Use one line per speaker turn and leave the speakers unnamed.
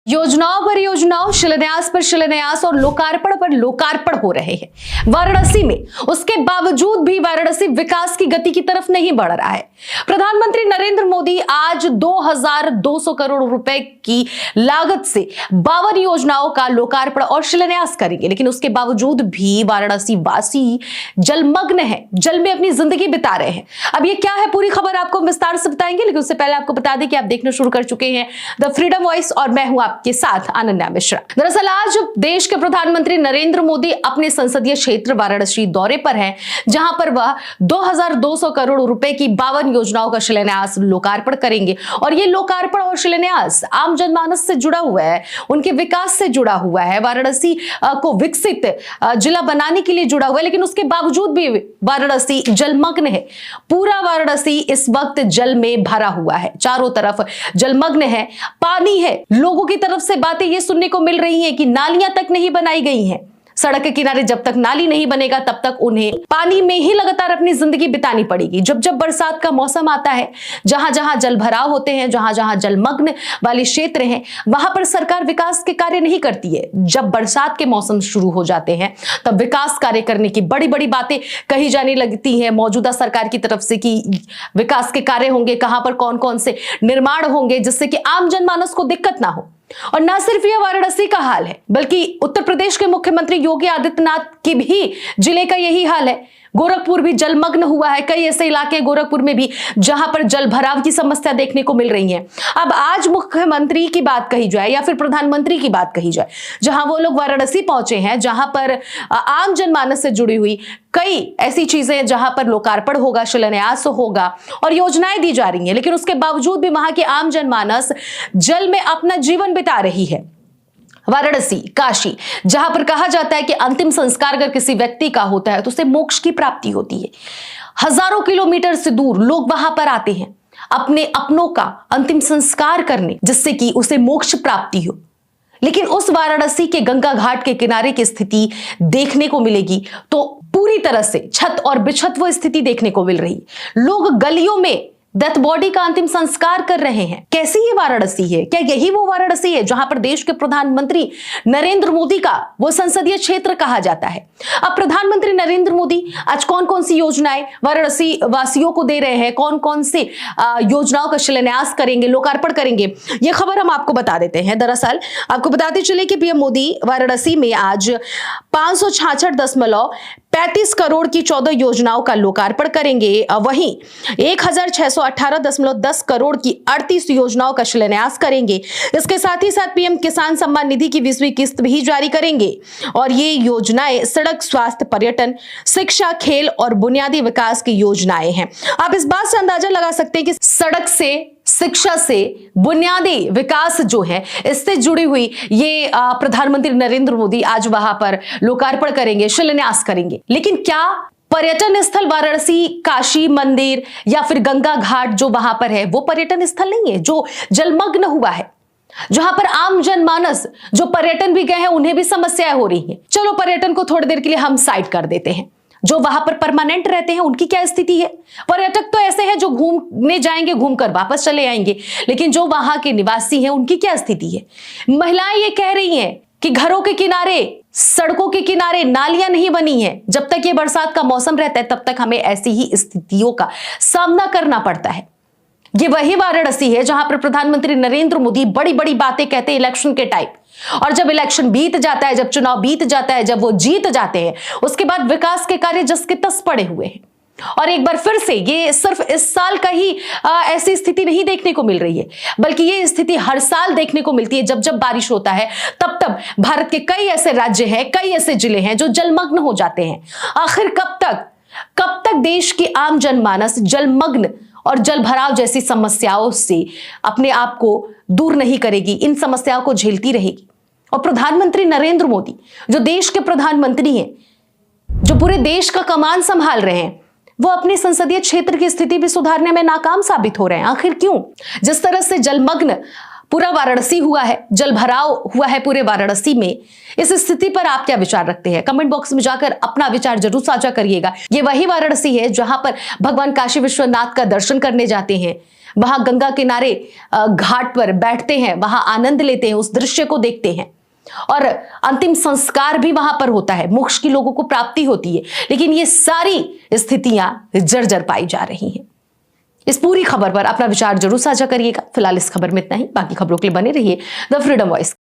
योजनाओं पर योजनाओं, शिलान्यास पर शिलान्यास और लोकार्पण पर लोकार्पण हो रहे हैं वाराणसी में। उसके बावजूद भी वाराणसी विकास की गति की तरफ नहीं बढ़ रहा है। प्रधानमंत्री नरेंद्र मोदी आज 2200 करोड़ रुपए की लागत से 52 योजनाओं का लोकार्पण और शिलान्यास करेंगे, लेकिन उसके बावजूद भी वाराणसी वासी जलमग्न है, जल में अपनी जिंदगी बिता रहे हैं। अब ये क्या है, पूरी खबर आपको विस्तार से बताएंगे, लेकिन उससे पहले आपको बता दें कि आप देखना शुरू कर चुके हैं द फ्रीडम वॉइस और मैं हूं के साथ अनन्या मिश्रा। दरअसल आज देश के प्रधानमंत्री नरेंद्र मोदी अपने संसदीय क्षेत्र वाराणसी दौरे पर हैं, जहां पर वह 2200 करोड़ रुपए की 52 योजनाओं का शिलान्यास लोकार्पण करेंगे। और ये लोकार्पण और शिलान्यास आम जनमानस से जुड़ा हुआ है, उनके विकास से जुड़ा हुआ है, वाराणसी को विकसित जिला बनाने के लिए जुड़ा हुआ है। लेकिन उसके बावजूद भी वाराणसी जलमग्न है। पूरा वाराणसी इस वक्त जल में भरा हुआ है, चारों तरफ जलमग्न है, पानी है। लोगों की तरफ से बातें ये सुनने को मिल रही हैं कि नालियां तक नहीं बनाई गई हैं। सड़क के किनारे जब तक नाली नहीं बनेगा तब तक उन्हें पानी में ही लगातार अपनी जिंदगी बितानी पड़ेगी। जब जब बरसात का मौसम आता है, जहां जहां जल भराव होते हैं, जहां जहां जलमग्न वाले क्षेत्र हैं, वहां पर सरकार विकास के कार्य नहीं करती है। जब बरसात के मौसम शुरू हो जाते हैं तब विकास कार्य करने की बड़ी बड़ी बातें कही जाने लगती हैं मौजूदा सरकार की तरफ से कि विकास के कार्य होंगे, कहां पर कौन कौन से निर्माण होंगे, जिससे कि आम जनमानस को दिक्कत ना हो। और न सिर्फ यह वाराणसी का हाल है, बल्कि उत्तर प्रदेश के मुख्यमंत्री योगी आदित्यनाथ के भी जिले का यही हाल है। गोरखपुर भी जलमग्न हुआ है। कई ऐसे इलाके गोरखपुर में भी जहां पर जल भराव की समस्या देखने को मिल रही है। अब आज मुख्यमंत्री की बात कही जाए या फिर प्रधानमंत्री की बात कही जाए, जहां वो लोग वाराणसी पहुंचे हैं, जहां पर आम जनमानस से जुड़ी हुई कई ऐसी चीजें, जहां पर लोकार्पण होगा, शिलान्यास होगा और योजनाएं दी जा रही हैं, लेकिन उसके बावजूद भी वहां की आम जनमानस जल में अपना जीवन बिता रही है। वाराणसी, काशी, जहां पर कहा जाता है कि अंतिम संस्कार अगर किसी व्यक्ति का होता है तो उसे मोक्ष की प्राप्ति होती है। हजारों किलोमीटर से दूर लोग वहां पर आते हैं अपने अपनों का अंतिम संस्कार करने, जिससे कि उसे मोक्ष प्राप्ति हो। लेकिन उस वाराणसी के गंगा घाट के किनारे की स्थिति देखने को मिलेगी तो पूरी तरह से छत और बिछत वो स्थिति देखने को मिल रही। लोग गलियों में डेथ बॉडी का अंतिम संस्कार कर रहे हैं। कैसी ये वाराणसी है? क्या यही वो वाराणसी है जहां पर देश के प्रधानमंत्री नरेंद्र मोदी का वो संसदीय क्षेत्र कहा जाता है? अब प्रधानमंत्री नरेंद्र मोदी आज कौन कौन सी योजनाएं वाराणसी वासियों को दे रहे हैं, कौन कौन सी योजनाओं का शिलान्यास करेंगे, लोकार्पण करेंगे, ये खबर हम आपको बता देते हैं। दरअसल आपको बताते चले कि पीएम मोदी वाराणसी में आज 566.35 करोड़ की 14 योजनाओं का लोकार्पण करेंगे। वहीं 1618.10 करोड़ की 38 योजनाओं का शिलान्यास करेंगे। इसके साथ ही साथ पीएम किसान सम्मान निधि की 20वीं किस्त भी जारी करेंगे। और ये योजनाएं सड़क, स्वास्थ्य, पर्यटन, शिक्षा, खेल और बुनियादी विकास की योजनाएं हैं। आप इस बात से अंदाजा लगा सकते हैं कि सड़क से, शिक्षा से, बुनियादी विकास जो है, इससे जुड़ी हुई ये प्रधानमंत्री नरेंद्र मोदी आज वहां पर लोकार्पण करेंगे, शिलान्यास करेंगे। लेकिन क्या पर्यटन स्थल वाराणसी, काशी मंदिर या फिर गंगा घाट जो वहां पर है वो पर्यटन स्थल नहीं है जो जलमग्न हुआ है, जहां पर आम जनमानस जो पर्यटन भी गए हैं उन्हें भी समस्याएं हो रही हैं? चलो पर्यटन को थोड़ी देर के लिए हम साइड कर देते हैं। जो वहां पर परमानेंट रहते हैं उनकी क्या स्थिति है? पर्यटक तो ऐसे हैं जो घूमने जाएंगे, घूमकर वापस चले आएंगे, लेकिन जो वहां के निवासी हैं उनकी क्या स्थिति है? महिलाएं ये कह रही हैं कि घरों के किनारे, सड़कों के किनारे नालियां नहीं बनी हैं। जब तक ये बरसात का मौसम रहता है तब तक हमें ऐसी ही स्थितियों का सामना करना पड़ता है। ये वही वाराणसी है जहां पर प्रधानमंत्री नरेंद्र मोदी बड़ी बड़ी बातें कहते हैं इलेक्शन के टाइम, और जब इलेक्शन बीत जाता है, जब चुनाव बीत जाता है, जब वो जीत जाते हैं, उसके बाद विकास के कार्य जस के तस पड़े हुए हैं। और एक बार फिर से ये सिर्फ इस साल का ही ऐसी स्थिति नहीं देखने को मिल रही है, बल्कि ये स्थिति हर साल देखने को मिलती है। जब जब बारिश होता है तब तब भारत के कई ऐसे राज्य हैं, कई ऐसे जिले हैं जो जलमग्न हो जाते हैं। आखिर कब तक देश की आम जनमानस जलमग्न और जल भराव जैसी समस्याओं से अपने आप को दूर नहीं करेगी, इन समस्याओं को झेलती रहेगी? और प्रधानमंत्री नरेंद्र मोदी जो देश के प्रधानमंत्री हैं, जो पूरे देश का कमान संभाल रहे हैं, वो अपने संसदीय क्षेत्र की स्थिति भी सुधारने में नाकाम साबित हो रहे हैं। आखिर क्यों? जिस तरह से जलमग्न पूरा वाराणसी हुआ है, जल भराव हुआ है पूरे वाराणसी में, इस स्थिति पर आप क्या विचार रखते हैं? कमेंट बॉक्स में जाकर अपना विचार जरूर साझा करिएगा। ये वही वाराणसी है जहां पर भगवान काशी विश्वनाथ का दर्शन करने जाते हैं, वहां गंगा किनारे घाट पर बैठते हैं, वहां आनंद लेते हैं, उस दृश्य को देखते हैं और अंतिम संस्कार भी वहां पर होता है, मोक्ष की लोगों को प्राप्ति होती है। लेकिन ये सारी स्थितियां जर्जर पाई जा रही हैं। इस पूरी खबर पर अपना विचार जरूर साझा करिएगा। फिलहाल इस खबर में इतना ही, बाकी खबरों के लिए बने रहिए द फ्रीडम वॉइस।